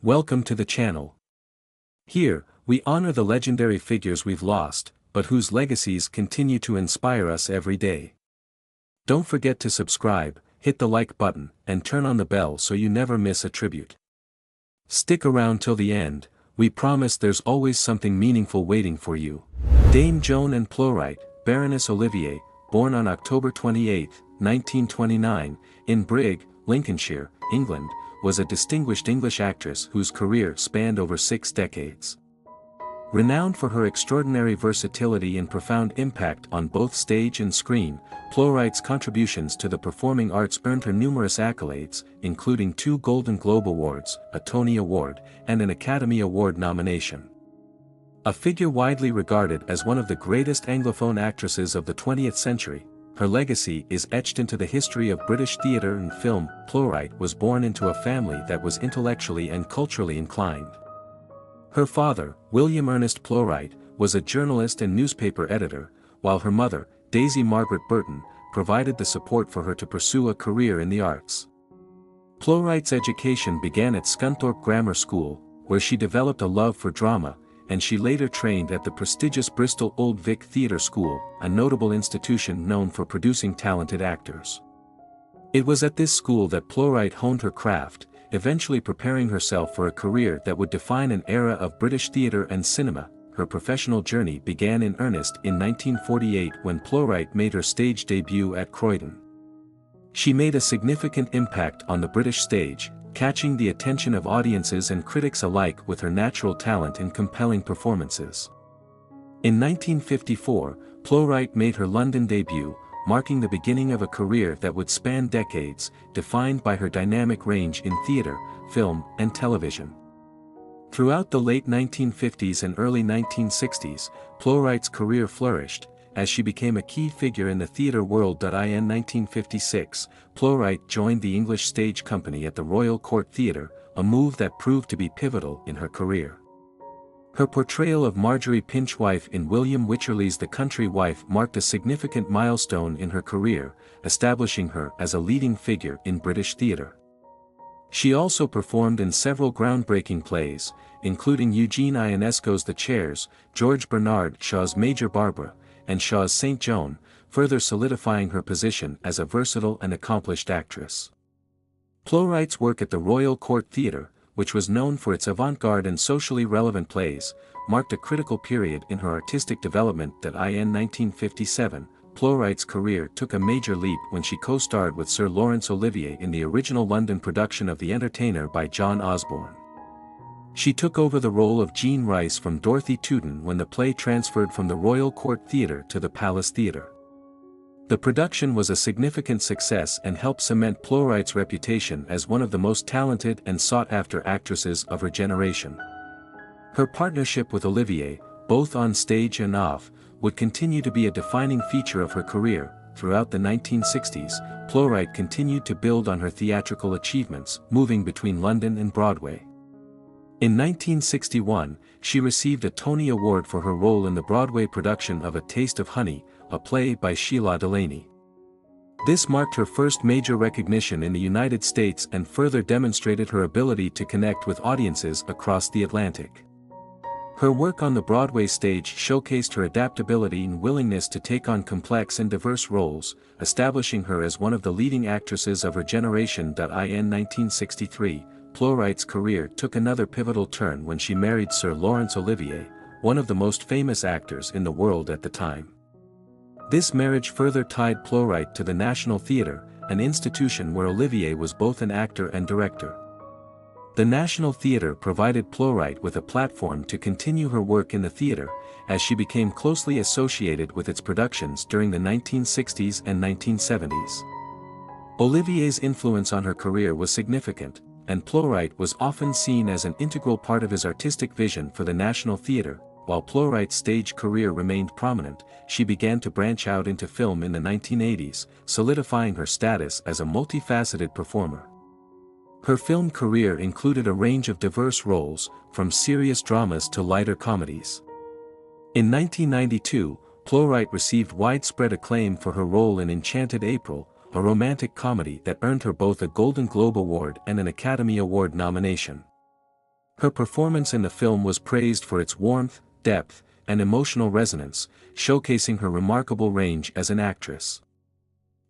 Welcome to the channel. Here, we honor the legendary figures we've lost, but whose legacies continue to inspire us every day. Don't forget to subscribe, hit the like button, and turn on the bell so you never miss a tribute. Stick around till the end, we promise there's always something meaningful waiting for you. Dame Joan and Playwright, Baroness Olivier, born on October 28, 1929, in Brigg, Lincolnshire, England, was a distinguished English actress whose career spanned over 6 decades. Renowned for her extraordinary versatility and profound impact on both stage and screen, Playwright's contributions to the performing arts earned her numerous accolades, including 2 Golden Globe Awards, a Tony Award, and an Academy Award nomination. A figure widely regarded as one of the greatest Anglophone actresses of the 20th century, her legacy is etched into the history of British theatre and film. Playwright was born into a family that was intellectually and culturally inclined. Her father, William Ernest Playwright, was a journalist and newspaper editor, while her mother, Daisy Margaret Burton, provided the support for her to pursue a career in the arts. Playwright's education began at Scunthorpe Grammar School, where she developed a love for drama, and she later trained at the prestigious Bristol Old Vic Theatre School, a notable institution known for producing talented actors. It was at this school that Playwright honed her craft, eventually preparing herself for a career that would define an era of British theatre and cinema. Her professional journey began in earnest in 1948 when Playwright made her stage debut at Croydon. She made a significant impact on the British stage, catching the attention of audiences and critics alike with her natural talent and compelling performances. In 1954, Playwright made her London debut, marking the beginning of a career that would span decades, defined by her dynamic range in theatre, film, and television. Throughout the late 1950s and early 1960s, Playwright's career flourished, as she became a key figure in the theatre world. In 1956, Playwright joined the English Stage Company at the Royal Court Theatre, a move that proved to be pivotal in her career. Her portrayal of Marjorie Pinchwife in William Wycherley's The Country Wife marked a significant milestone in her career, establishing her as a leading figure in British theatre. She also performed in several groundbreaking plays, including Eugene Ionesco's The Chairs, George Bernard Shaw's Major Barbara, and Shaw's St. Joan, further solidifying her position as a versatile and accomplished actress. Playwright's work at the Royal Court Theatre, which was known for its avant-garde and socially relevant plays, marked a critical period in her artistic development. In 1957, Playwright's career took a major leap when she co-starred with Sir Laurence Olivier in the original London production of The Entertainer by John Osborne. She took over the role of Jean Rice from Dorothy Tootin when the play transferred from the Royal Court Theatre to the Palace Theatre. The production was a significant success and helped cement Playwright's reputation as one of the most talented and sought-after actresses of her generation. Her partnership with Olivier, both on stage and off, would continue to be a defining feature of her career. Throughout the 1960s, Playwright continued to build on her theatrical achievements, moving between London and Broadway. In 1961, she received a Tony Award for her role in the Broadway production of A Taste of Honey, a play by Sheila Delaney. This marked her first major recognition in the United States and further demonstrated her ability to connect with audiences across the Atlantic. Her work on the Broadway stage showcased her adaptability and willingness to take on complex and diverse roles, establishing her as one of the leading actresses of her generation. In 1963, Playwright's career took another pivotal turn when she married Sir Laurence Olivier, one of the most famous actors in the world at the time. This marriage further tied Playwright to the National Theatre, an institution where Olivier was both an actor and director. The National Theatre provided Playwright with a platform to continue her work in the theatre, as she became closely associated with its productions during the 1960s and 1970s. Olivier's influence on her career was significant, and Playwright was often seen as an integral part of his artistic vision for the National Theatre. While Playwright's stage career remained prominent, she began to branch out into film in the 1980s, solidifying her status as a multifaceted performer. Her film career included a range of diverse roles, from serious dramas to lighter comedies. In 1992, Playwright received widespread acclaim for her role in Enchanted April, a romantic comedy that earned her both a Golden Globe Award and an Academy Award nomination. Her performance in the film was praised for its warmth, depth, and emotional resonance, showcasing her remarkable range as an actress.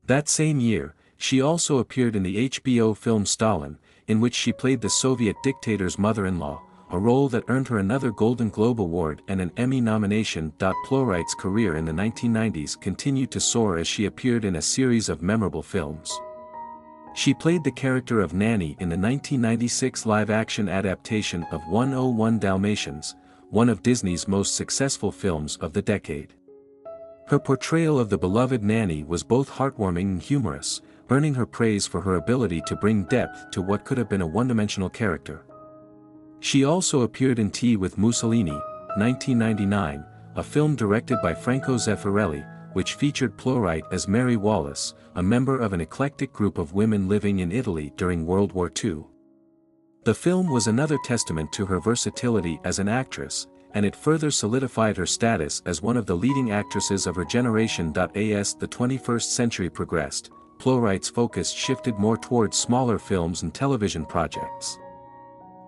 That same year, she also appeared in the HBO film Stalin, in which she played the Soviet dictator's mother-in-law, a role that earned her another Golden Globe Award and an Emmy nomination. Plowright's career in the 1990s continued to soar as she appeared in a series of memorable films. She played the character of Nanny in the 1996 live-action adaptation of 101 Dalmatians, one of Disney's most successful films of the decade. Her portrayal of the beloved Nanny was both heartwarming and humorous, earning her praise for her ability to bring depth to what could have been a one-dimensional character. She also appeared in Tea with Mussolini, 1999, a film directed by Franco Zeffirelli, which featured Plowright as Mary Wallace, a member of an eclectic group of women living in Italy during World War II. The film was another testament to her versatility as an actress, and it further solidified her status as one of the leading actresses of her generation. As the 21st century progressed, Plowright's focus shifted more towards smaller films and television projects.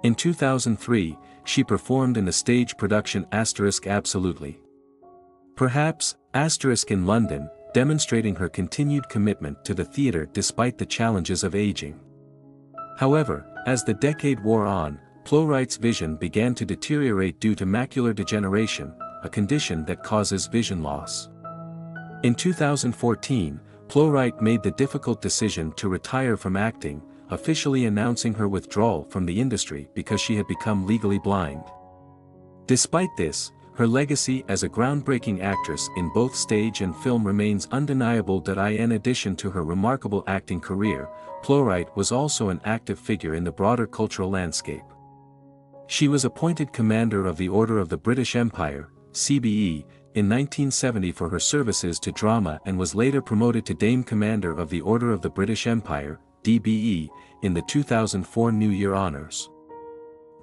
In 2003, she performed in the stage production Absolutely. Perhaps, in London, demonstrating her continued commitment to the theatre despite the challenges of aging. However, as the decade wore on, Plowright's vision began to deteriorate due to macular degeneration, a condition that causes vision loss. In 2014, Plowright made the difficult decision to retire from acting, officially announcing her withdrawal from the industry because she had become legally blind. Despite this, her legacy as a groundbreaking actress in both stage and film remains undeniable. In addition to her remarkable acting career, Plowright was also an active figure in the broader cultural landscape. She was appointed Commander of the Order of the British Empire, CBE, in 1970 for her services to drama and was later promoted to Dame Commander of the Order of the British Empire, DBE, in the 2004 New Year Honours.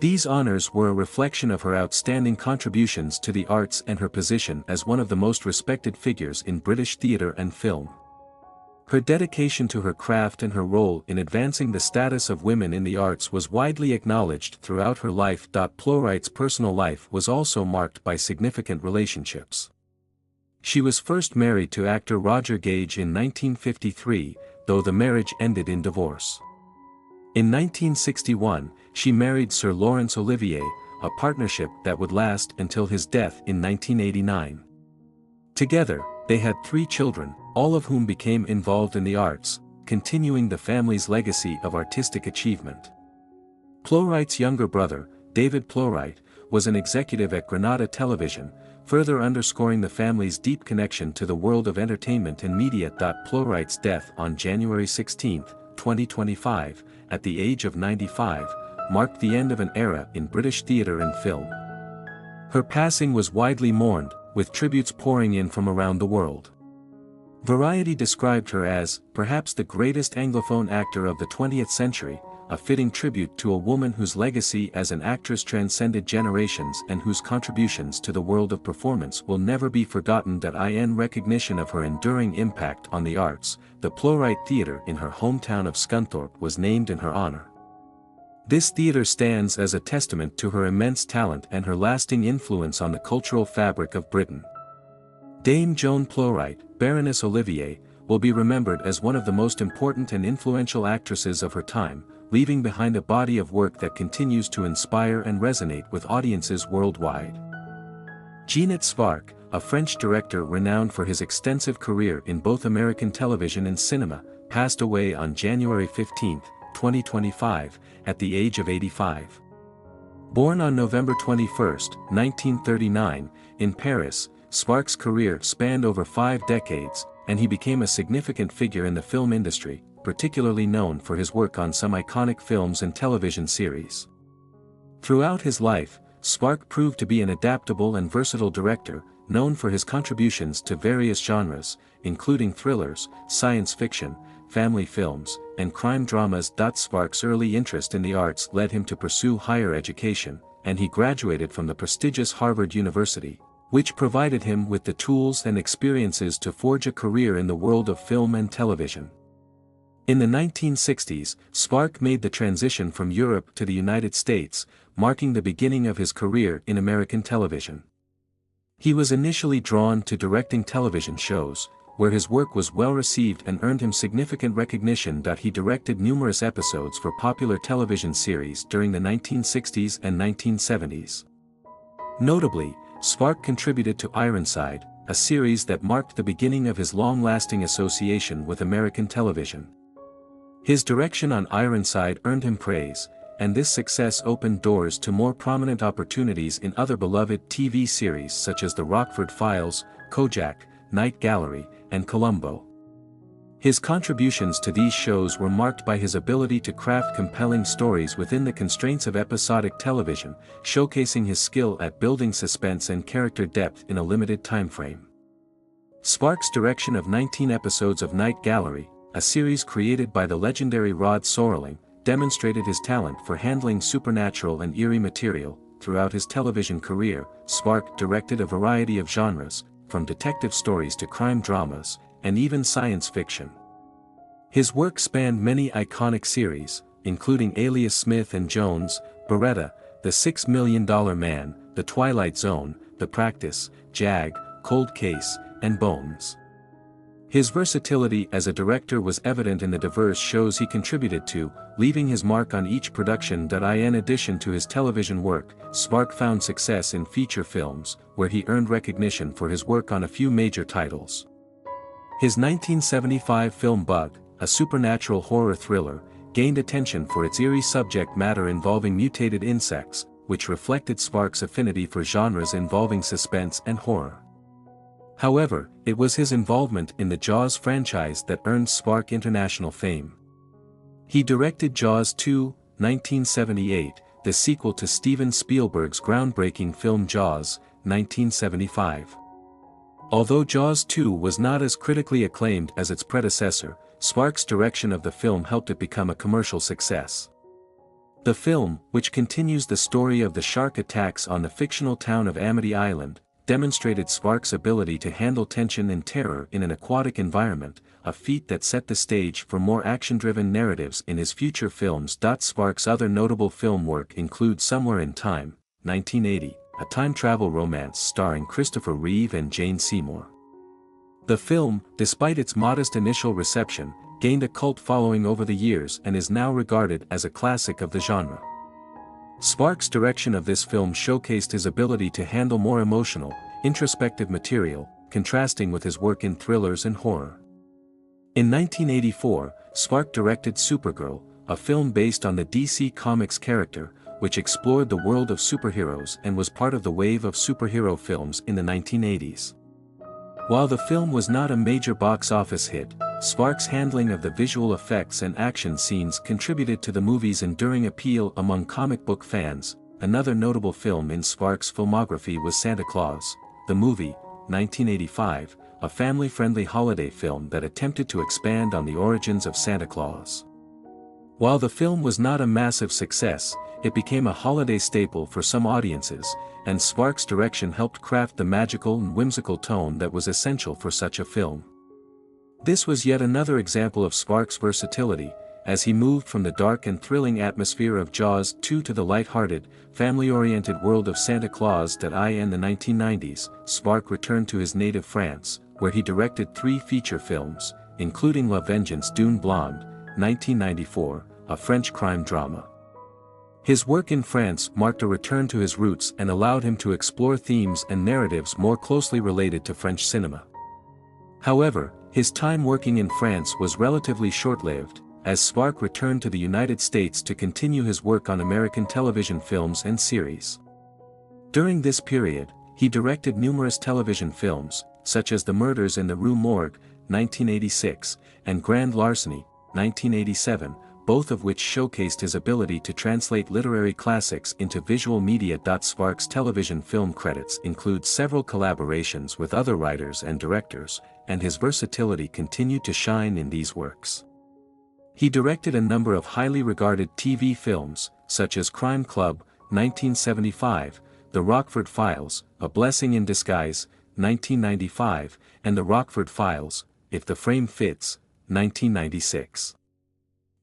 These honors were a reflection of her outstanding contributions to the arts and her position as one of the most respected figures in British theatre and film. Her dedication to her craft and her role in advancing the status of women in the arts was widely acknowledged throughout her life. Plowright's personal life was also marked by significant relationships. She was first married to actor Roger Gage in 1953, though the marriage ended in divorce. In 1961, she married Sir Laurence Olivier, a partnership that would last until his death in 1989. Together, they had 3 children, all of whom became involved in the arts, continuing the family's legacy of artistic achievement. Plowright's younger brother, David Plowright, was an executive at Granada Television, further underscoring the family's deep connection to the world of entertainment and media. Plowright's death on January 16, 2025, at the age of 95, marked the end of an era in British theatre and film. Her passing was widely mourned, with tributes pouring in from around the world. Variety described her as, perhaps the greatest Anglophone actor of the 20th century, a fitting tribute to a woman whose legacy as an actress transcended generations and whose contributions to the world of performance will never be forgotten. In recognition of her enduring impact on the arts, the Plowright Theatre in her hometown of Scunthorpe was named in her honour. This theatre stands as a testament to her immense talent and her lasting influence on the cultural fabric of Britain. Dame Joan Plowright, Baroness Olivier, will be remembered as one of the most important and influential actresses of her time, leaving behind a body of work that continues to inspire and resonate with audiences worldwide. Jeannette Svark, a French director renowned for his extensive career in both American television and cinema, passed away on January 15, 2025, at the age of 85. Born on November 21, 1939, in Paris, Svark's career spanned over 5 decades, and he became a significant figure in the film industry, particularly known for his work on some iconic films and television series. Throughout his life, Svark proved to be an adaptable and versatile director, known for his contributions to various genres, including thrillers, science fiction, family films, and crime dramas. Svark's early interest in the arts led him to pursue higher education, and he graduated from the prestigious Harvard University, which provided him with the tools and experiences to forge a career in the world of film and television. In the 1960s, Svark made the transition from Europe to the United States, marking the beginning of his career in American television. He was initially drawn to directing television shows, where his work was well received and earned him significant recognition. He directed numerous episodes for popular television series during the 1960s and 1970s. Notably, Spark contributed to Ironside, a series that marked the beginning of his long-lasting association with American television. His direction on Ironside earned him praise, and this success opened doors to more prominent opportunities in other beloved TV series such as The Rockford Files, Kojak, Night Gallery, and Columbo. His contributions to these shows were marked by his ability to craft compelling stories within the constraints of episodic television, showcasing his skill at building suspense and character depth in a limited timeframe. Spark's direction of 19 episodes of Night Gallery, a series created by the legendary Rod Serling, demonstrated his talent for handling supernatural and eerie material. Throughout his television career, Spark directed a variety of genres, from detective stories to crime dramas, and even science fiction. His work spanned many iconic series, including Alias Smith and Jones, Beretta, The $6 Million Man, The Twilight Zone, The Practice, Jag, Cold Case, and Bones. His versatility as a director was evident in the diverse shows he contributed to, leaving his mark on each production. In addition to his television work, Spark found success in feature films, where he earned recognition for his work on a few major titles. His 1975 film Bug, a supernatural horror thriller, gained attention for its eerie subject matter involving mutated insects, which reflected Spark's affinity for genres involving suspense and horror. However, it was his involvement in the Jaws franchise that earned Spark international fame. He directed Jaws 2, 1978, the sequel to Steven Spielberg's groundbreaking film Jaws, 1975. Although Jaws 2 was not as critically acclaimed as its predecessor, Spark's direction of the film helped it become a commercial success. The film, which continues the story of the shark attacks on the fictional town of Amity Island, demonstrated Spark's ability to handle tension and terror in an aquatic environment, a feat that set the stage for more action-driven narratives in his future films. Spark's other notable film work include Somewhere in Time, 1980, a time travel romance starring Christopher Reeve and Jane Seymour. The film, despite its modest initial reception, gained a cult following over the years and is now regarded as a classic of the genre. Spark's direction of this film showcased his ability to handle more emotional, introspective material, contrasting with his work in thrillers and horror. In 1984, Spark directed Supergirl, a film based on the DC Comics character, which explored the world of superheroes and was part of the wave of superhero films in the 1980s. While the film was not a major box office hit, Spark's handling of the visual effects and action scenes contributed to the movie's enduring appeal among comic book fans. Another notable film in Spark's filmography was Santa Claus, the movie, 1985, a family-friendly holiday film that attempted to expand on the origins of Santa Claus. While the film was not a massive success, it became a holiday staple for some audiences, and Spark's direction helped craft the magical and whimsical tone that was essential for such a film. This was yet another example of Spark's versatility, as he moved from the dark and thrilling atmosphere of Jaws 2 to the light-hearted, family-oriented world of Santa Claus. In the 1990s, Spark returned to his native France, where he directed 3 feature films, including La Vengeance d'une Blonde, 1994, a French crime drama. His work in France marked a return to his roots and allowed him to explore themes and narratives more closely related to French cinema. However, his time working in France was relatively short-lived, as Spark returned to the United States to continue his work on American television films and series. During this period, he directed numerous television films, such as The Murders in the Rue Morgue, 1986, and Grand Larceny, 1987, both of which showcased his ability to translate literary classics into visual media. Spark's television film credits include several collaborations with other writers and directors, and his versatility continued to shine in these works. He directed a number of highly regarded TV films, such as Crime Club, 1975, The Rockford Files, A Blessing in Disguise, 1995, and The Rockford Files, If the Frame Fits, 1996.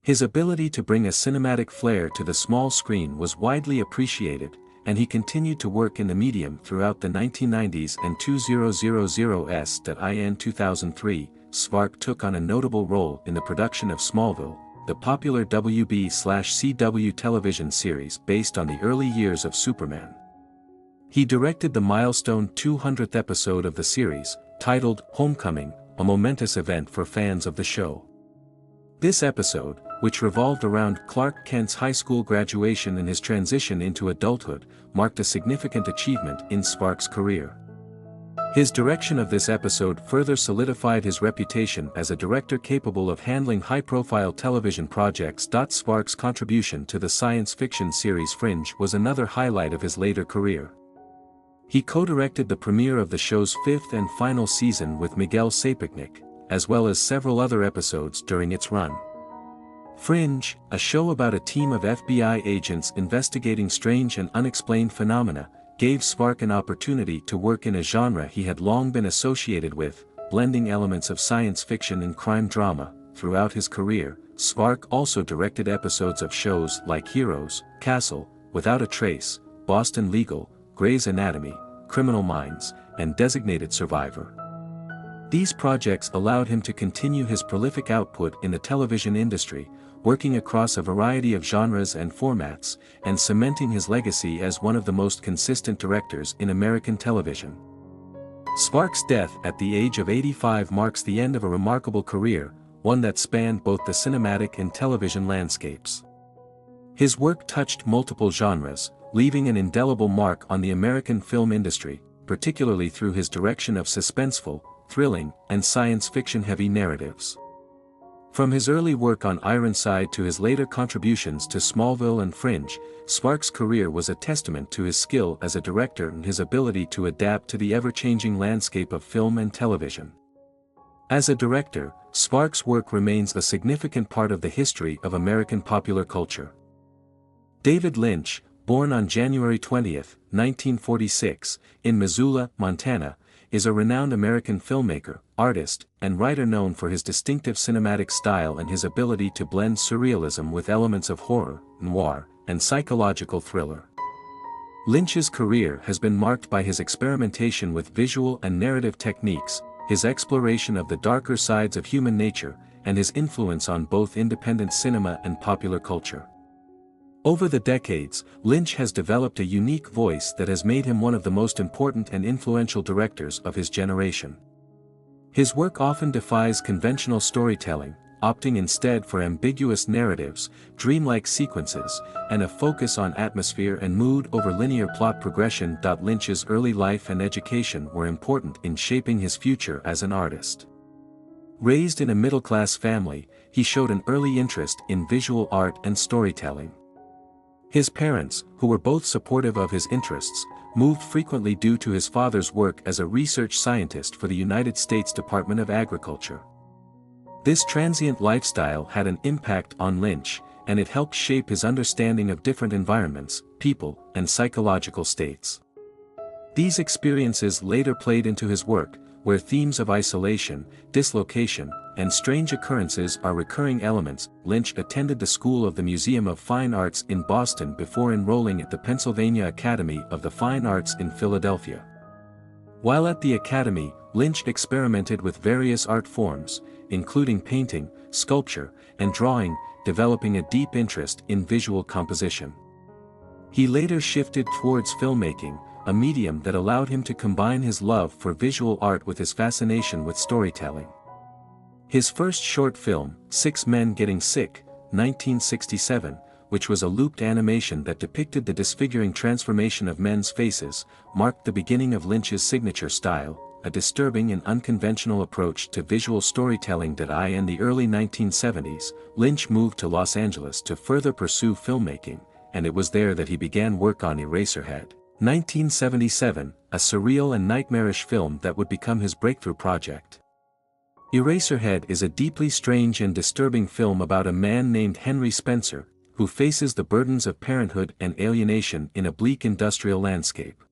His ability to bring a cinematic flair to the small screen was widely appreciated, and he continued to work in the medium throughout the 1990s and 2000s. In 2003, Svark took on a notable role in the production of Smallville, the popular WB/CW television series based on the early years of Superman. He directed the milestone 200th episode of the series, titled Homecoming, a momentous event for fans of the show. This episode, which revolved around Clark Kent's high school graduation and his transition into adulthood, marked a significant achievement in Svark's career. His direction of this episode further solidified his reputation as a director capable of handling high-profile television projects. Svark's contribution to the science fiction series Fringe was another highlight of his later career. He co-directed the premiere of the show's fifth and final season with Miguel Saitnight, as well as several other episodes during its run. Fringe, a show about a team of FBI agents investigating strange and unexplained phenomena, gave Svark an opportunity to work in a genre he had long been associated with, blending elements of science fiction and crime drama. Throughout his career, Svark also directed episodes of shows like Heroes, Castle, Without a Trace, Boston Legal, Grey's Anatomy, Criminal Minds, and Designated Survivor. These projects allowed him to continue his prolific output in the television industry, working across a variety of genres and formats, and cementing his legacy as one of the most consistent directors in American television. Svark's death at the age of 85 marks the end of a remarkable career, one that spanned both the cinematic and television landscapes. His work touched multiple genres, leaving an indelible mark on the American film industry, particularly through his direction of suspenseful, thrilling, and science fiction-heavy narratives. From his early work on Ironside to his later contributions to Smallville and Fringe, Svark's career was a testament to his skill as a director and his ability to adapt to the ever-changing landscape of film and television. As a director, Svark's work remains a significant part of the history of American popular culture. David Lynch, born on January 20, 1946, in Missoula, Montana, is a renowned American filmmaker, artist, and writer known for his distinctive cinematic style and his ability to blend surrealism with elements of horror, noir, and psychological thriller. Lynch's career has been marked by his experimentation with visual and narrative techniques, his exploration of the darker sides of human nature, and his influence on both independent cinema and popular culture. Over the decades, Lynch has developed a unique voice that has made him one of the most important and influential directors of his generation. His work often defies conventional storytelling, opting instead for ambiguous narratives, dreamlike sequences, and a focus on atmosphere and mood over linear plot progression. Lynch's early life and education were important in shaping his future as an artist. Raised in a middle-class family, he showed an early interest in visual art and storytelling. His parents, who were both supportive of his interests, moved frequently due to his father's work as a research scientist for the United States Department of Agriculture. This transient lifestyle had an impact on Lynch, and it helped shape his understanding of different environments, people, and psychological states. These experiences later played into his work, where themes of isolation, dislocation, and strange occurrences are recurring elements. Lynch attended the School of the Museum of Fine Arts in Boston before enrolling at the Pennsylvania Academy of the Fine Arts in Philadelphia. While at the Academy, Lynch experimented with various art forms, including painting, sculpture, and drawing, developing a deep interest in visual composition. He later shifted towards filmmaking, a medium that allowed him to combine his love for visual art with his fascination with storytelling. His first short film, Six Men Getting Sick, 1967, which was a looped animation that depicted the disfiguring transformation of men's faces, marked the beginning of Lynch's signature style, a disturbing and unconventional approach to visual storytelling. In the early 1970s, Lynch moved to Los Angeles to further pursue filmmaking, and it was there that he began work on Eraserhead, 1977, a surreal and nightmarish film that would become his breakthrough project. Eraserhead is a deeply strange and disturbing film about a man named Henry Spencer, who faces the burdens of parenthood and alienation in a bleak industrial landscape.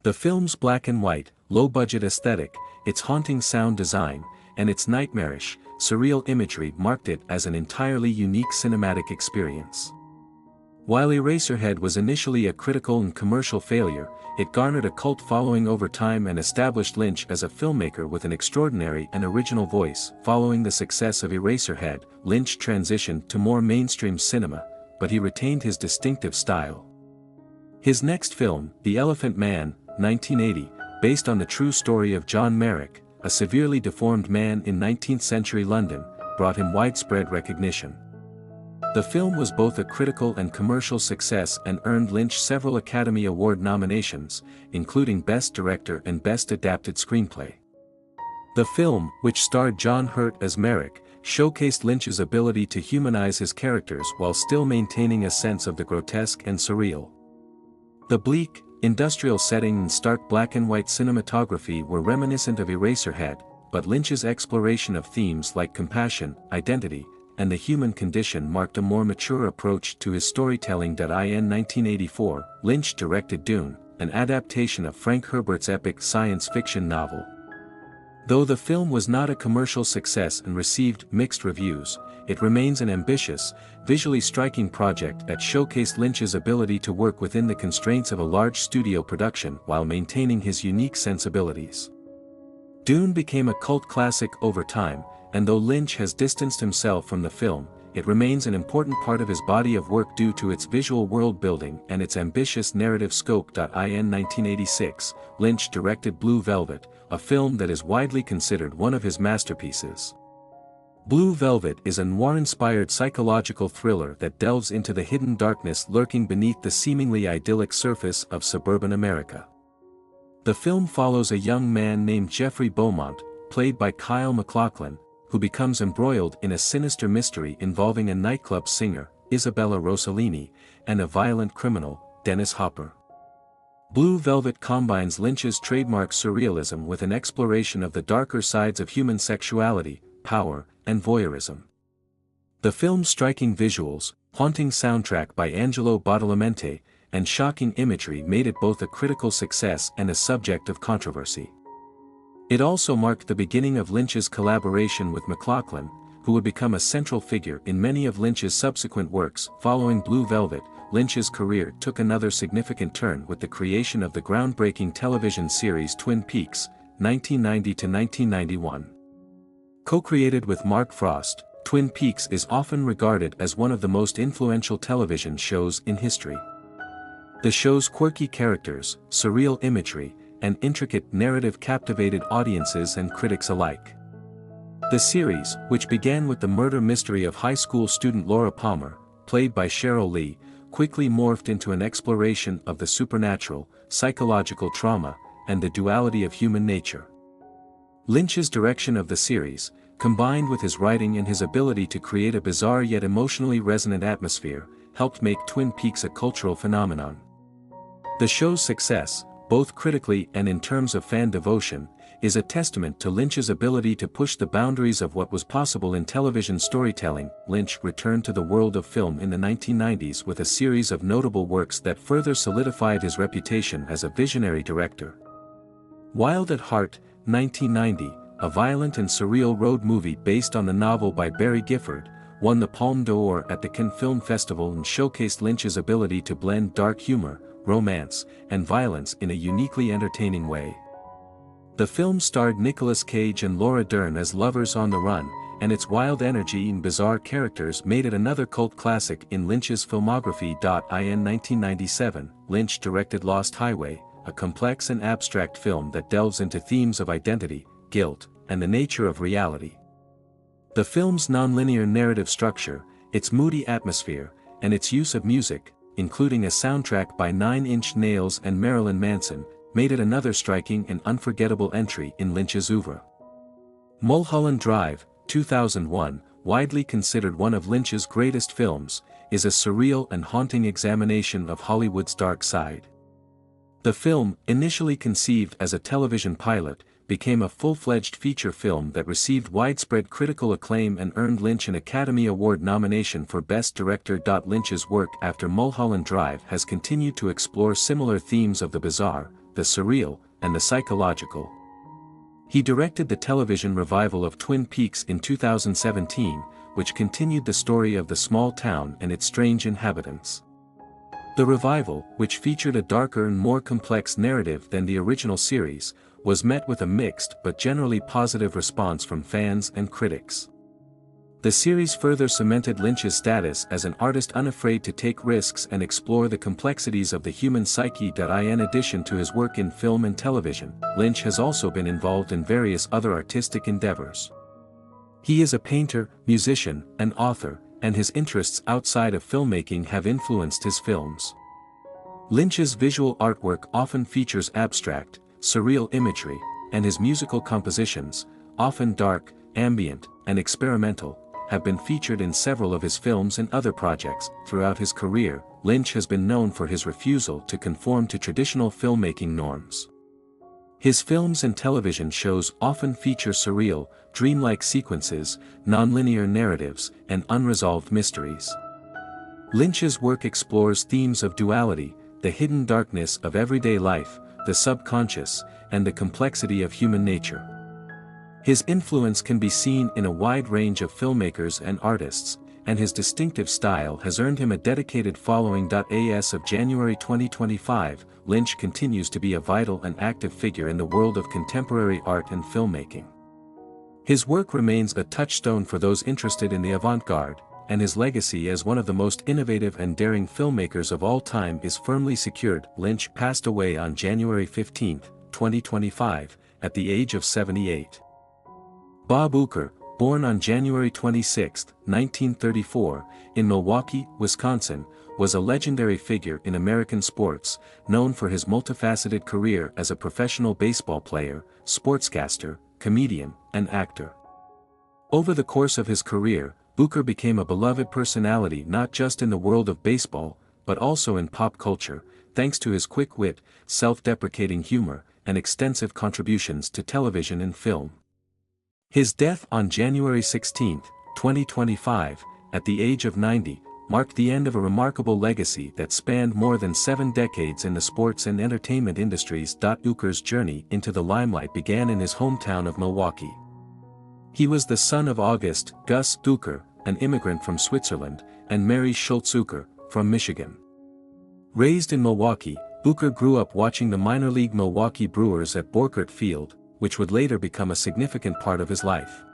The film's black and white, low-budget aesthetic, its haunting sound design, and its nightmarish, surreal imagery marked it as an entirely unique cinematic experience. While Eraserhead was initially a critical and commercial failure, it garnered a cult following over time and established Lynch as a filmmaker with an extraordinary and original voice. Following the success of Eraserhead, Lynch transitioned to more mainstream cinema, but he retained his distinctive style. His next film, The Elephant Man, 1980, based on the true story of John Merrick, a severely deformed man in 19th-century London, brought him widespread recognition. The film was both a critical and commercial success and earned Lynch several Academy Award nominations, including Best Director and Best Adapted Screenplay. The film, which starred John Hurt as Merrick, showcased Lynch's ability to humanize his characters while still maintaining a sense of the grotesque and surreal. The bleak, industrial setting and stark black-and-white cinematography were reminiscent of Eraserhead, but Lynch's exploration of themes like compassion, identity, and the human condition marked a more mature approach to his storytelling. In 1984, Lynch directed Dune, an adaptation of Frank Herbert's epic science fiction novel. Though the film was not a commercial success and received mixed reviews, it remains an ambitious, visually striking project that showcased Lynch's ability to work within the constraints of a large studio production while maintaining his unique sensibilities. Dune became a cult classic over time, and though Lynch has distanced himself from the film, it remains an important part of his body of work due to its visual world-building and its ambitious narrative scope. In 1986, Lynch directed Blue Velvet, a film that is widely considered one of his masterpieces. Blue Velvet is a noir-inspired psychological thriller that delves into the hidden darkness lurking beneath the seemingly idyllic surface of suburban America. The film follows a young man named Jeffrey Beaumont, played by Kyle MacLachlan, who becomes embroiled in a sinister mystery involving a nightclub singer, Isabella Rossellini, and a violent criminal, Dennis Hopper. Blue Velvet combines Lynch's trademark surrealism with an exploration of the darker sides of human sexuality, power, and voyeurism. The film's striking visuals, haunting soundtrack by Angelo Badalamenti, and shocking imagery made it both a critical success and a subject of controversy. It also marked the beginning of Lynch's collaboration with MacLachlan, who would become a central figure in many of Lynch's subsequent works. Following Blue Velvet, Lynch's career took another significant turn with the creation of the groundbreaking television series Twin Peaks, 1990 to 1991. Co-created with Mark Frost, Twin Peaks is often regarded as one of the most influential television shows in history. The show's quirky characters, surreal imagery, and intricate narrative captivated audiences and critics alike. The series, which began with the murder mystery of high school student Laura Palmer, played by Cheryl Lee, quickly morphed into an exploration of the supernatural, psychological trauma, and the duality of human nature. Lynch's direction of the series, combined with his writing and his ability to create a bizarre yet emotionally resonant atmosphere, helped make Twin Peaks a cultural phenomenon. The show's success, both critically and in terms of fan devotion, is a testament to Lynch's ability to push the boundaries of what was possible in television storytelling. Lynch returned to the world of film in the 1990s with a series of notable works that further solidified his reputation as a visionary director. Wild at Heart, 1990, a violent and surreal road movie based on the novel by Barry Gifford, won the Palme d'Or at the Cannes Film Festival and showcased Lynch's ability to blend dark humor, romance, and violence in a uniquely entertaining way. The film starred Nicolas Cage and Laura Dern as lovers on the run, and its wild energy and bizarre characters made it another cult classic in Lynch's filmography. In 1997, Lynch directed Lost Highway, a complex and abstract film that delves into themes of identity, guilt, and the nature of reality. The film's nonlinear narrative structure, its moody atmosphere, and its use of music, including a soundtrack by Nine Inch Nails and Marilyn Manson, made it another striking and unforgettable entry in Lynch's oeuvre. Mulholland Drive, 2001, widely considered one of Lynch's greatest films, is a surreal and haunting examination of Hollywood's dark side. The film, initially conceived as a television pilot, became a full-fledged feature film that received widespread critical acclaim and earned Lynch an Academy Award nomination for Best Director. Lynch's work after Mulholland Drive has continued to explore similar themes of the bizarre, the surreal, and the psychological. He directed the television revival of Twin Peaks in 2017, which continued the story of the small town and its strange inhabitants. The revival, which featured a darker and more complex narrative than the original series, was met with a mixed but generally positive response from fans and critics. The series further cemented Lynch's status as an artist unafraid to take risks and explore the complexities of the human psyche. In addition to his work in film and television, Lynch has also been involved in various other artistic endeavors. He is a painter, musician, and author, and his interests outside of filmmaking have influenced his films. Lynch's visual artwork often features abstract, surreal imagery, and his musical compositions, often dark, ambient, and experimental, have been featured in several of his films and other projects. Throughout his career, Lynch has been known for his refusal to conform to traditional filmmaking norms. His films and television shows often feature surreal, dreamlike sequences, nonlinear narratives, and unresolved mysteries. Lynch's work explores themes of duality, the hidden darkness of everyday life, the subconscious, and the complexity of human nature. His influence can be seen in a wide range of filmmakers and artists, and his distinctive style has earned him a dedicated following. As of January 2025, Lynch continues to be a vital and active figure in the world of contemporary art and filmmaking. His work remains a touchstone for those interested in the avant-garde, and his legacy as one of the most innovative and daring filmmakers of all time is firmly secured. Lynch passed away on January 15, 2025, at the age of 78. Bob Uecker, born on January 26, 1934, in Milwaukee, Wisconsin, was a legendary figure in American sports, known for his multifaceted career as a professional baseball player, sportscaster, comedian, and actor. Over the course of his career, Uecker became a beloved personality not just in the world of baseball, but also in pop culture, thanks to his quick wit, self-deprecating humor, and extensive contributions to television and film. His death on January 16, 2025, at the age of 90, marked the end of a remarkable legacy that spanned more than 7 decades in the sports and entertainment industries. Uecker's journey into the limelight began in his hometown of Milwaukee. He was the son of August Gus Uecker, an immigrant from Switzerland, and Mary Schultz Uecker, from Michigan. Raised in Milwaukee, Uecker grew up watching the minor league Milwaukee Brewers at Borkert Field, which would later become a significant part of his life.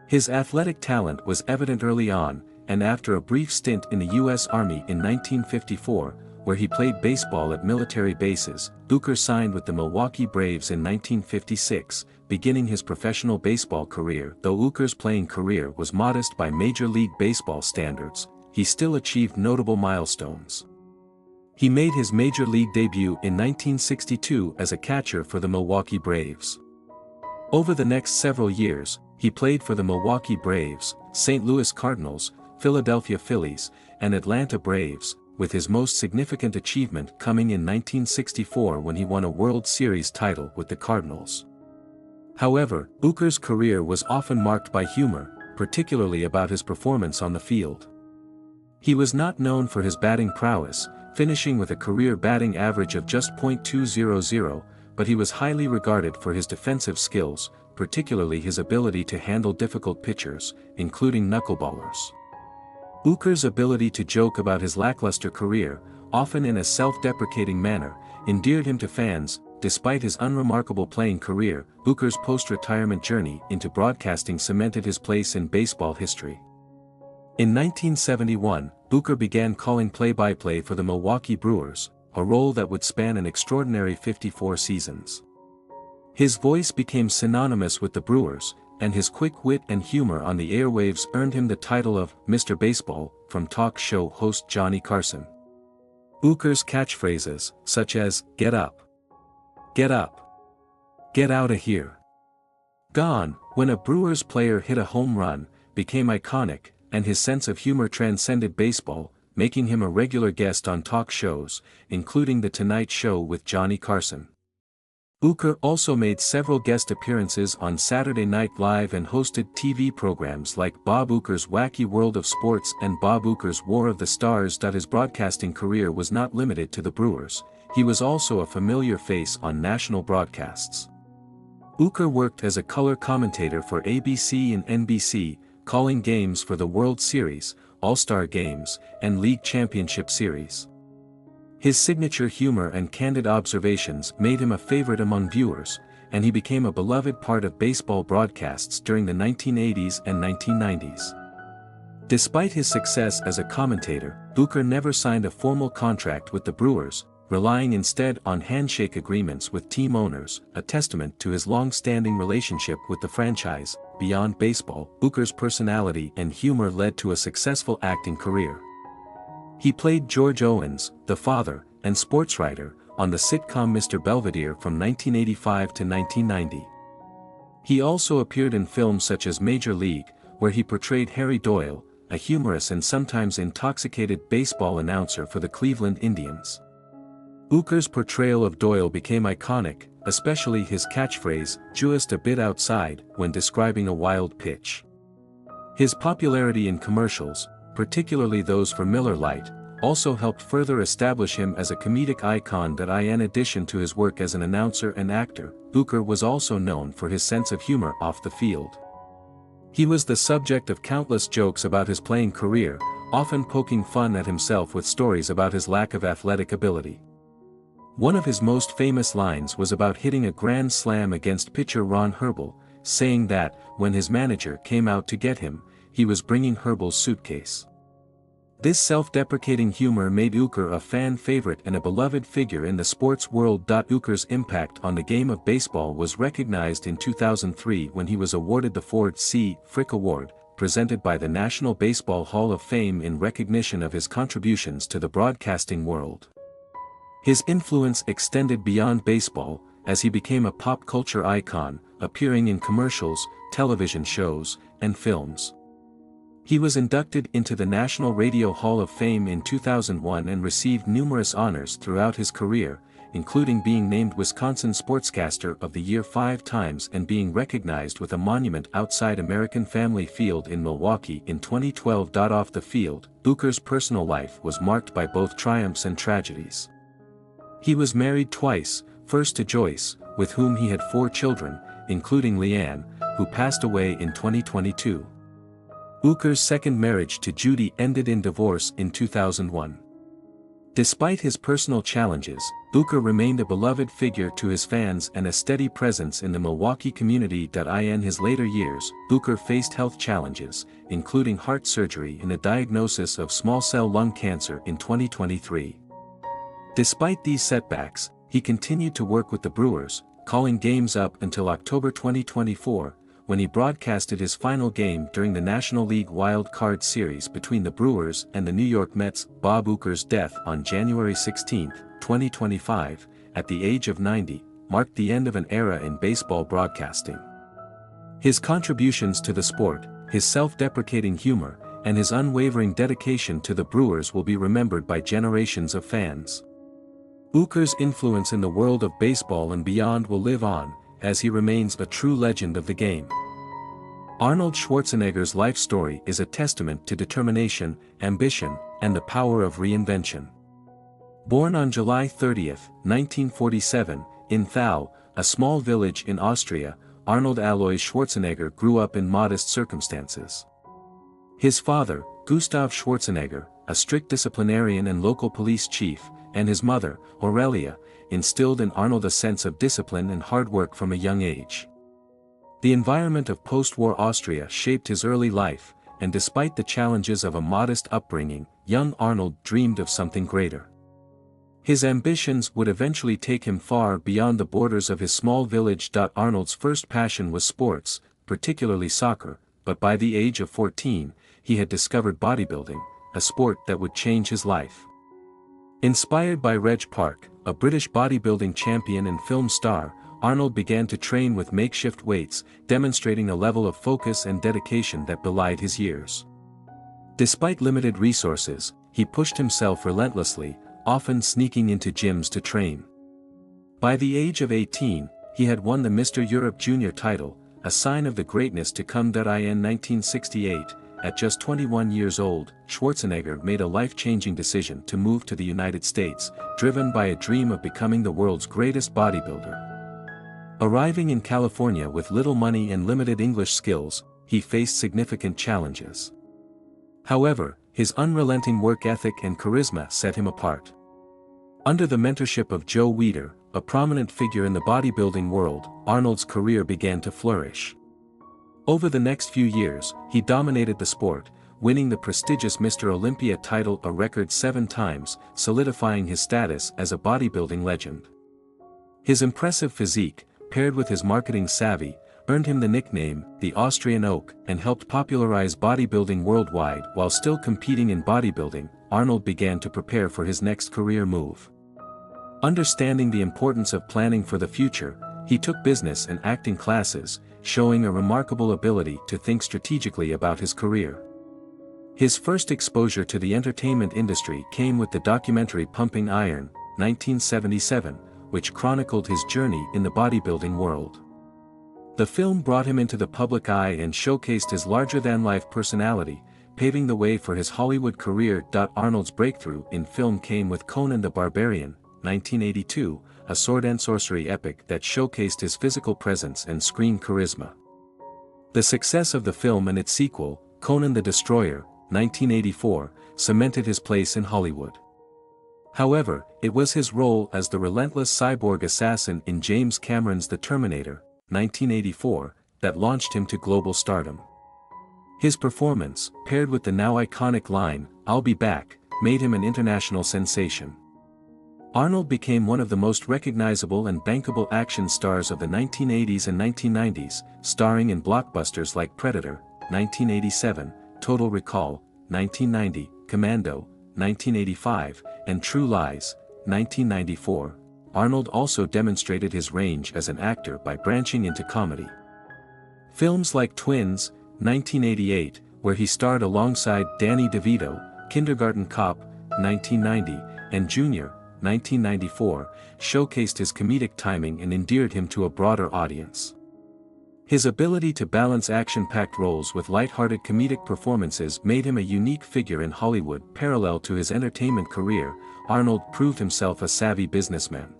His athletic talent was evident early on, and after a brief stint in the U.S. Army in 1954, where he played baseball at military bases, Uecker signed with the Milwaukee Braves in 1956, beginning his professional baseball career. Though Uecker's playing career was modest by Major League Baseball standards, he still achieved notable milestones. He made his Major League debut in 1962 as a catcher for the Milwaukee Braves. Over the next several years, he played for the Milwaukee Braves, St. Louis Cardinals, Philadelphia Phillies, and Atlanta Braves, with his most significant achievement coming in 1964 when he won a World Series title with the Cardinals. However, Uecker's career was often marked by humor, particularly about his performance on the field. He was not known for his batting prowess, finishing with a career batting average of just .200, but he was highly regarded for his defensive skills, particularly his ability to handle difficult pitchers, including knuckleballers. Uecker's ability to joke about his lackluster career, often in a self-deprecating manner, endeared him to fans. Despite his unremarkable playing career, Uecker's post-retirement journey into broadcasting cemented his place in baseball history. In 1971, Uecker began calling play-by-play for the Milwaukee Brewers, a role that would span an extraordinary 54 seasons. His voice became synonymous with the Brewers, and his quick wit and humor on the airwaves earned him the title of Mr. Baseball from talk show host Johnny Carson. Uecker's catchphrases, such as, "Get up. Get up. Get outta here. Gone," when a Brewers player hit a home run, became iconic, and his sense of humor transcended baseball, making him a regular guest on talk shows, including The Tonight Show with Johnny Carson. Uecker also made several guest appearances on Saturday Night Live and hosted TV programs like Bob Uecker's Wacky World of Sports and Bob Uecker's War of the Stars. His broadcasting career was not limited to the Brewers, he was also a familiar face on national broadcasts. Uker worked as a color commentator for ABC and NBC, calling games for the World Series, All-Star Games, and League Championship Series. His signature humor and candid observations made him a favorite among viewers, and he became a beloved part of baseball broadcasts during the 1980s and 1990s. Despite his success as a commentator, Uker never signed a formal contract with the Brewers, relying instead on handshake agreements with team owners, a testament to his long-standing relationship with the franchise. Beyond baseball, Uker's personality and humor led to a successful acting career. He played George Owens, the father, and sportswriter, on the sitcom Mr. Belvedere from 1985 to 1990. He also appeared in films such as Major League, where he portrayed Harry Doyle, a humorous and sometimes intoxicated baseball announcer for the Cleveland Indians. Uker's portrayal of Doyle became iconic, especially his catchphrase, "just a bit outside," when describing a wild pitch. His popularity in commercials, particularly those for Miller Lite, also helped further establish him as a comedic icon. In addition to his work as an announcer and actor, Uker was also known for his sense of humor off the field. He was the subject of countless jokes about his playing career, often poking fun at himself with stories about his lack of athletic ability. One of his most famous lines was about hitting a grand slam against pitcher Ron Herbel, saying that, when his manager came out to get him, he was bringing Herbel's suitcase. This self-deprecating humor made Uker a fan favorite and a beloved figure in the sports world. Uker's impact on the game of baseball was recognized in 2003 when he was awarded the Ford C. Frick Award, presented by the National Baseball Hall of Fame in recognition of his contributions to the broadcasting world. His influence extended beyond baseball, as he became a pop culture icon, appearing in commercials, television shows, and films. He was inducted into the National Radio Hall of Fame in 2001 and received numerous honors throughout his career, including being named Wisconsin Sportscaster of the Year 5 times and being recognized with a monument outside American Family Field in Milwaukee in 2012. Off the field, Uker's personal life was marked by both triumphs and tragedies. He was married twice, first to Joyce, with whom he had 4 children, including Leanne, who passed away in 2022. Uker's second marriage to Judy ended in divorce in 2001. Despite his personal challenges, Uker remained a beloved figure to his fans and a steady presence in the Milwaukee community. In his later years, Uker faced health challenges, including heart surgery and a diagnosis of small cell lung cancer in 2023. Despite these setbacks, he continued to work with the Brewers, calling games up until October 2024, when he broadcasted his final game during the National League Wild Card Series between the Brewers and the New York Mets. Bob Uker's death on January 16, 2025, at the age of 90, marked the end of an era in baseball broadcasting. His contributions to the sport, his self-deprecating humor, and his unwavering dedication to the Brewers will be remembered by generations of fans. Uker's influence in the world of baseball and beyond will live on, as he remains a true legend of the game. Arnold Schwarzenegger's life story is a testament to determination, ambition, and the power of reinvention. Born on July 30, 1947, in Thau, a small village in Austria, Arnold Alois Schwarzenegger grew up in modest circumstances. His father, Gustav Schwarzenegger, a strict disciplinarian and local police chief, and his mother, Aurelia, instilled in Arnold a sense of discipline and hard work from a young age. The environment of post-war Austria shaped his early life, and despite the challenges of a modest upbringing, young Arnold dreamed of something greater. His ambitions would eventually take him far beyond the borders of his small village. Arnold's first passion was sports, particularly soccer, but by the age of 14, he had discovered bodybuilding, a sport that would change his life. Inspired by Reg Park, a British bodybuilding champion and film star, Arnold began to train with makeshift weights, demonstrating a level of focus and dedication that belied his years. Despite limited resources, he pushed himself relentlessly, often sneaking into gyms to train. By the age of 18, he had won the Mr. Europe Junior title, a sign of the greatness to come. In 1968, at just 21 years old, Schwarzenegger made a life-changing decision to move to the United States, driven by a dream of becoming the world's greatest bodybuilder. Arriving in California with little money and limited English skills, he faced significant challenges. However, his unrelenting work ethic and charisma set him apart. Under the mentorship of Joe Weider, a prominent figure in the bodybuilding world, Arnold's career began to flourish. Over the next few years, he dominated the sport, winning the prestigious Mr. Olympia title a record 7 times, solidifying his status as a bodybuilding legend. His impressive physique, paired with his marketing savvy, earned him the nickname, the Austrian Oak, and helped popularize bodybuilding worldwide. While still competing in bodybuilding, Arnold began to prepare for his next career move. Understanding the importance of planning for the future, he took business and acting classes, showing a remarkable ability to think strategically about his career. His first exposure to the entertainment industry came with the documentary Pumping Iron, 1977, which chronicled his journey in the bodybuilding world. The film brought him into the public eye and showcased his larger-than-life personality, paving the way for his Hollywood career. Arnold's breakthrough in film came with Conan the Barbarian, 1982, a sword and sorcery epic that showcased his physical presence and screen charisma. The success of the film and its sequel, Conan the Destroyer, 1984, cemented his place in Hollywood. However, it was his role as the relentless cyborg assassin in James Cameron's The Terminator, 1984, that launched him to global stardom. His performance, paired with the now iconic line, "I'll be back," made him an international sensation. Arnold became one of the most recognizable and bankable action stars of the 1980s and 1990s, starring in blockbusters like Predator, 1987, Total Recall, 1990, Commando, 1985, and True Lies, 1994. Arnold also demonstrated his range as an actor by branching into comedy. Films like Twins, 1988, where he starred alongside Danny DeVito, Kindergarten Cop, 1990, and Junior, 1994, showcased his comedic timing and endeared him to a broader audience. His ability to balance action-packed roles with light-hearted comedic performances made him a unique figure in Hollywood. Parallel to his entertainment career, Arnold proved himself a savvy businessman.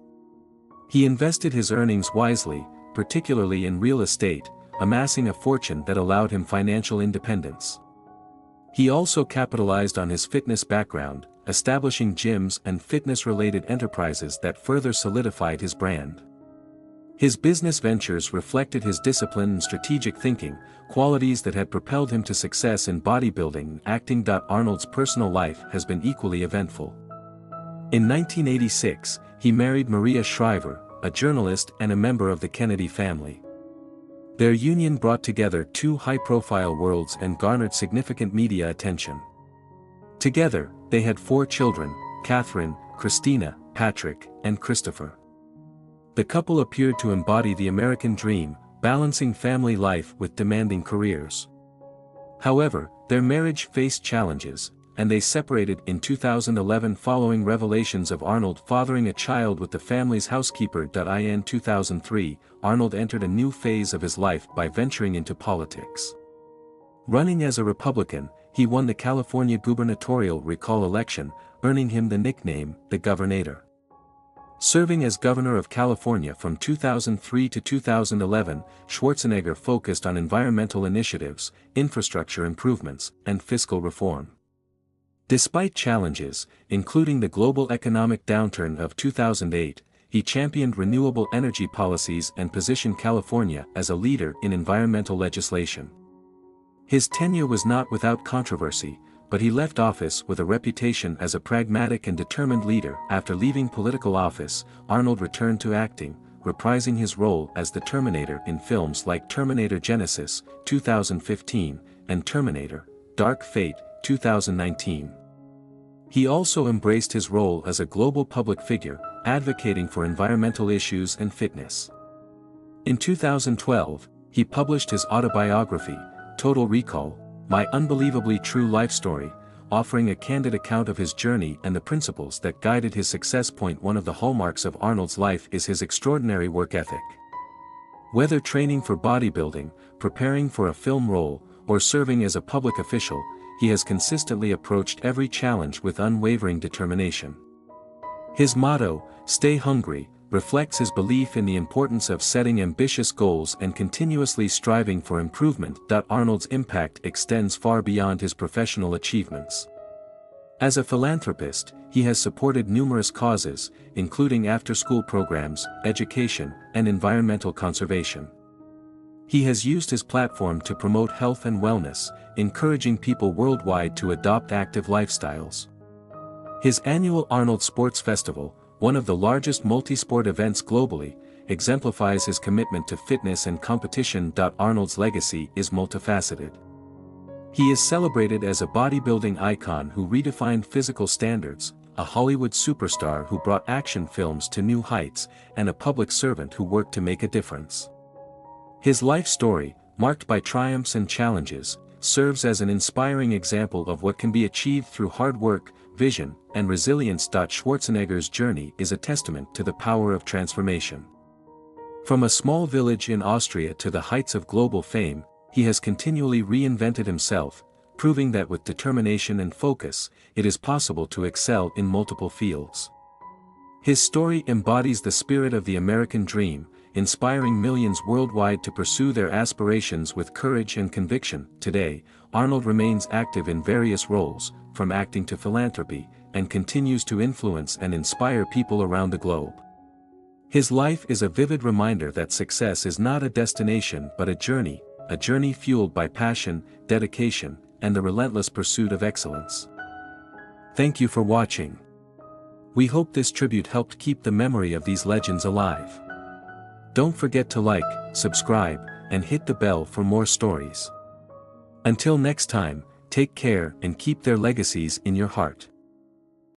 He invested his earnings wisely, particularly in real estate, amassing a fortune that allowed him financial independence. He also capitalized on his fitness background, establishing gyms and fitness-related enterprises that further solidified his brand. His business ventures reflected his discipline and strategic thinking, qualities that had propelled him to success in bodybuilding and acting. Arnold's personal life has been equally eventful. In 1986, he married Maria Shriver, a journalist and a member of the Kennedy family. Their union brought together two high-profile worlds and garnered significant media attention. Together, they had 4 children, Catherine, Christina, Patrick, and Christopher. The couple appeared to embody the American dream, balancing family life with demanding careers. However, their marriage faced challenges, and they separated in 2011 following revelations of Arnold fathering a child with the family's housekeeper. In 2003, Arnold entered a new phase of his life by venturing into politics. Running as a Republican, he won the California gubernatorial recall election, earning him the nickname, the Governator. Serving as governor of California from 2003 to 2011, Schwarzenegger focused on environmental initiatives, infrastructure improvements, and fiscal reform. Despite challenges, including the global economic downturn of 2008, he championed renewable energy policies and positioned California as a leader in environmental legislation. His tenure was not without controversy, but he left office with a reputation as a pragmatic and determined leader. After leaving political office, Arnold returned to acting, reprising his role as the Terminator in films like Terminator Genisys, 2015, and Terminator, Dark Fate, 2019. He also embraced his role as a global public figure, advocating for environmental issues and fitness. In 2012, he published his autobiography, Total Recall, My Unbelievably True Life Story, offering a candid account of his journey and the principles that guided his success. One of the hallmarks of Arnold's life is his extraordinary work ethic. Whether training for bodybuilding, preparing for a film role, or serving as a public official, he has consistently approached every challenge with unwavering determination. His motto, "Stay hungry, reflects his belief in the importance of setting ambitious goals and continuously striving for improvement. Arnold's impact extends far beyond his professional achievements. As a philanthropist, he has supported numerous causes, including after-school programs, education, and environmental conservation. He has used his platform to promote health and wellness, encouraging people worldwide to adopt active lifestyles. His annual Arnold Sports Festival, one of the largest multi-sport events globally, exemplifies his commitment to fitness and competition. Arnold's legacy is multifaceted. He is celebrated as a bodybuilding icon who redefined physical standards, a Hollywood superstar who brought action films to new heights, and a public servant who worked to make a difference. His life story, marked by triumphs and challenges, serves as an inspiring example of what can be achieved through hard work, vision, and resilience. Schwarzenegger's journey is a testament to the power of transformation. From a small village in Austria to the heights of global fame, he has continually reinvented himself, proving that with determination and focus, it is possible to excel in multiple fields. His story embodies the spirit of the American dream, inspiring millions worldwide to pursue their aspirations with courage and conviction. Today, Arnold remains active in various roles, from acting to philanthropy, and continues to influence and inspire people around the globe. His life is a vivid reminder that success is not a destination but a journey fueled by passion, dedication, and the relentless pursuit of excellence. Thank you for watching. We hope this tribute helped keep the memory of these legends alive. Don't forget to like, subscribe, and hit the bell for more stories. Until next time, take care and keep their legacies in your heart.